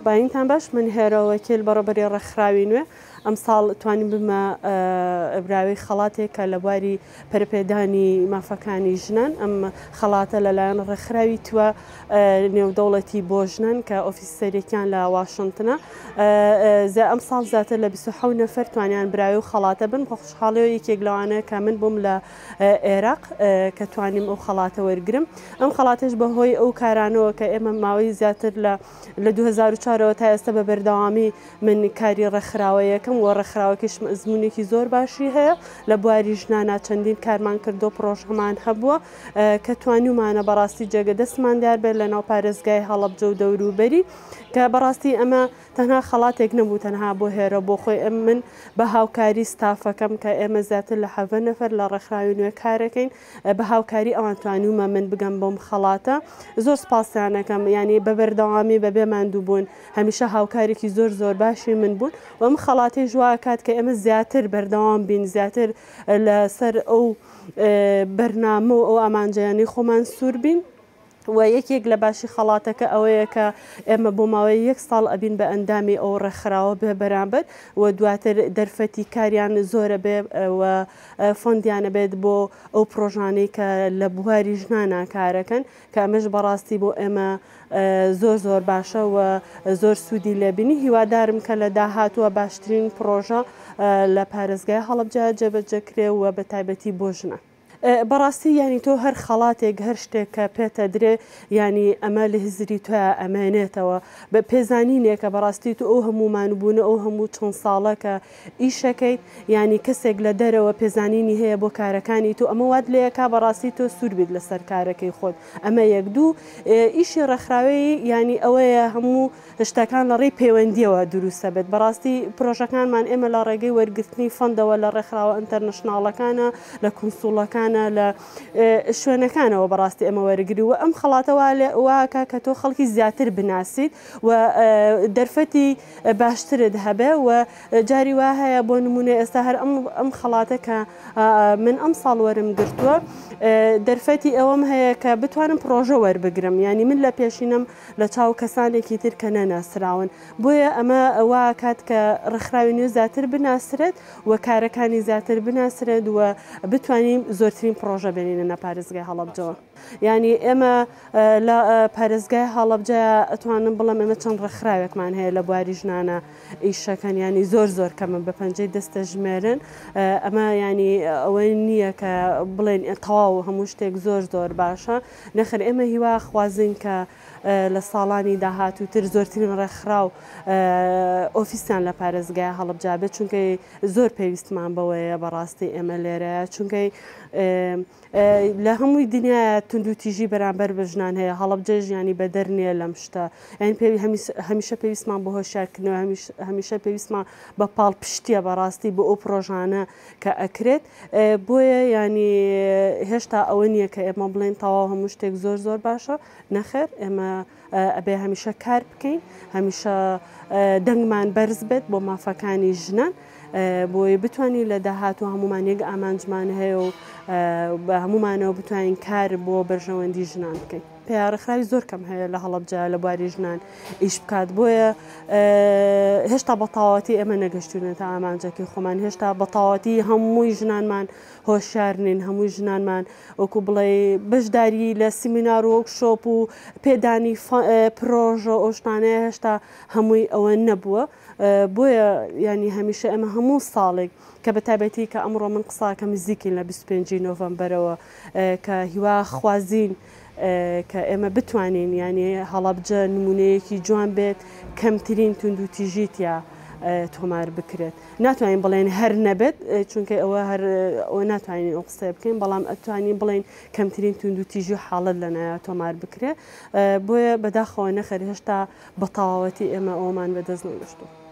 باینتان باش من هێرەوەکیل بەڕێوەبەری ڕێکخراوی نوێ ئەم ساڵ توانین بمە براوی خەڵاتێک کە لە بواری پەرپێدانی مافەکانی ژنان ئەم خەڵاتە لەلایەن ڕێکخراوی تووە نێودەوڵەتی بۆ ژنان کە ئۆفیسەرێکیان لە واشنتنە ئەم ساڵ زیاتر لە 27 نەفەر توانیان براوی و خەڵاتە بن بە خوشحاڵیەوە یەکێک لەوانەیە کە من بووم لە عێراق کە توانیم ئەو خەڵاتە وەرگرم ئەم خەڵاتش بەهۆی ئەو کارانەوە کە ئێمە ماوەی زیاتر لە 2004ەوە تا ئێستا بە بەردەوامی من کاری ڕێکخراوە یەکەم و ڕێکخراوەکەش ئەزمموونێکی زۆر باشی هەیە لە بواری ژنانە چەندین کارمان کردو پرۆژەمان هەبووە کە توانیمانە بەڕاستی جێگە دەستمان دیار بێت لە ناو پارێزگای هەڵەبجە و دەوروبەری کە بەڕاستی ئەمە تەنها خەڵاتێک نەبوو تەنها بۆ هێرە بۆ خۆی من بە هاوکاری ستافەکەم کە ئێمە زیاتر لە 7 نەفەر لە ڕێکخراوی نوێ کارەکەین بە هاوکاری ئەوان توانیمە من بگەم بۆم خەڵاتە زۆر سپاسیانەکەم ینی بە بەردەوامی بەبێ ماندوو بوون هەمیشە هاوکارێکی زۆر باشی من بوون و ئەم خەڵاتی ژوا کات کە ئێمە زیاتر بەردەوام بین زیاتر لەسەر ئەو بەرنامە و ئەو ئامانجیانی خۆمان سوور بین و یەکێک لە باشی خەڵاتەکە ئەوەیە کە ئێمە بۆ ماوەی 1 ساڵ ئەبین بە ئەندامی ئەو ڕێکخراوە بێ بەرامبەر و دواتر دەرفەتی کاریان زۆرە بێ و فۆندیانە بێت بۆ ئەو پرۆژانەی کە لە بواری ژنانە کارەکەن کە ئەمەش بەڕاستی بۆ ئێمە زۆر باشە و زۆر سوودی لێبینی هیوادارم کە لە داهاتووە باشترین پرۆژە لە پارێزگای هەڵەبجە جێبەجێکرێ و بە تایبەتی بۆ ژنە. بەڕاستی ینی تۆ هەر خەڵاتێک هەر شتێک کە پێتە درێ ینی ئەمە لە هزری توە ئەمانێتەوە بە پێزانینێکە بەڕاستی تو ئەو هەمومان بوون ئەو هەموو چەند ساڵەکە ئیشەکەیت ینی کەسێک لە دەرەوە پێزانینی هەیە بۆ کارەکانی تو ئەمە وات لەیەکا بەڕاستی تۆ سوور بیت لەسەر کارەکەی خۆت ئەمە یەک دوو ئیشی ڕێکخراوی ینی ئەوەیە هەموو شتەکان لە ڕێی پەیوەندیەوە دروستە بێت بەڕاستی پرۆژەکانمان ئێمە لە ڕێگەی وەرگرتنی فەندەوە لە ڕێکخراوە ئینتەرنەشناڵەکانە لە کونسوڵەکان لە شوێنەکانەوە بەڕاستی ئەمە وەرگری و ئەم خەڵاتەوە واکە کە تۆ خەڵکی زیاتر بناسیت و دەرفەتی باشترت هەبێ و جاری وا هەیە بۆ نمونە ئێستا هەر ئەم خەڵاتە کە من ئەم ساڵ وەرم گرتووە دەرفەتی ئەوەم هەیە کە بتوانم پرۆژە وەربگرم ینی من لە پێشینم لە چاو کەسانێکی تر کە نەناسراون بۆیە ئەمە وا کات کە ڕێکخراوی نوێ زیاتر بناسرێت و کارەکانی زیاتر بناسرێت و بتوانیم زۆرترین پرۆژە بێنینە نە پارێزگای هەڵەبجەوە ینی ئێمە لە پارێزگای هەڵەبجە ئەتوانم بڵم ئێمە چەند ڕێکخراوێکمان هەیە لە بواری ژنانە ئیشەکەن ینی زۆر کەمە بە پەنجەی دەستە ژمێرن ئەمە ینی ئەوەی نییە کە بڵێن تەواو هەموو شتێک زۆر باشە نەخر ئێمە هیوا خوازین کە لە ساڵانی داهاتووتر زۆرترین ڕێکخراو ئۆفیسیان لە پارێزگای هەڵەبجە بێت چونکە زۆر پێویستمان بەوەیە بەڕاستی ئێمە لێرەیە چونکەی لە هەمووی دنیاە تونند و تیژی بەرامبەر بە ژنان هەیە هەڵەبجە ژیانی بە دەرنیە لەم شتە یعنی هەمیشە پێویستمان بە هۆشیارکردنەوە هەمیشە پێویستمان بە پاڵ پشتیە بەڕاستی بۆ ئەو پرۆژانە کە ئەکرێت بۆیە ینی هێشتا ئەوە نییە کە ئێمە بڵێن تەواو هەموو شتێک زۆر باشە نەخێر ئێمە ئەبێ هەمیشە کار بکەین هەمیشە دەنگمان بەرز بێت بۆ مافەکانی ژنان بۆی بتوانین لە داهاتوو هەمومان یەک ئامانجمان هەیە و بە هەمومانەوە بتوانین کار بۆ بەرژەوەندی ژنان بکەین پێیاڕێکخراوی زۆر کەم هەیە لە هەڵەبجە لە بواری ژنان ئیش بکات بۆیە هێشتا بەتاواتی ئێمە نەگەشتوونێتە ئامانجەکەی خۆمان هێشتا بەتاواتی هەمووی ژنانمان هۆشیار نین هەمووی ژنانمان وەکو بڵێ بەشداری لە سیمینار و وەرکشۆپ و پێدانی پرۆژە ئۆشتانەیە هێشتا هەمووی ئەوە نەبووە بۆیە ینی هەمیشە ئەمە هەموو ساڵێک کە بە تایبەتی کە ئەمڕۆ من قساکە نزیکین لە 25 نۆڤەمبەرەوە کە هیوا خوازین کە ئێمە بتوانین ینی هەڵەبجە نمونەیەکی جوان بێت کەمترین تونند و تیژیتیا تۆمار بکرێت ناتوانین بڵێن هەر نەبێت چونکە ئەوە ناتوانین ئەو قسە بکەین بەڵام ئەتوانین بڵێن کەمترین تونند و تیژی و حاڵت لەنایە تۆمار بکرێت بۆیە بەداخەوە نەخەر هێشتا بە تەواوەتی ئێمە ئەومان بەدەست نەگەشتووە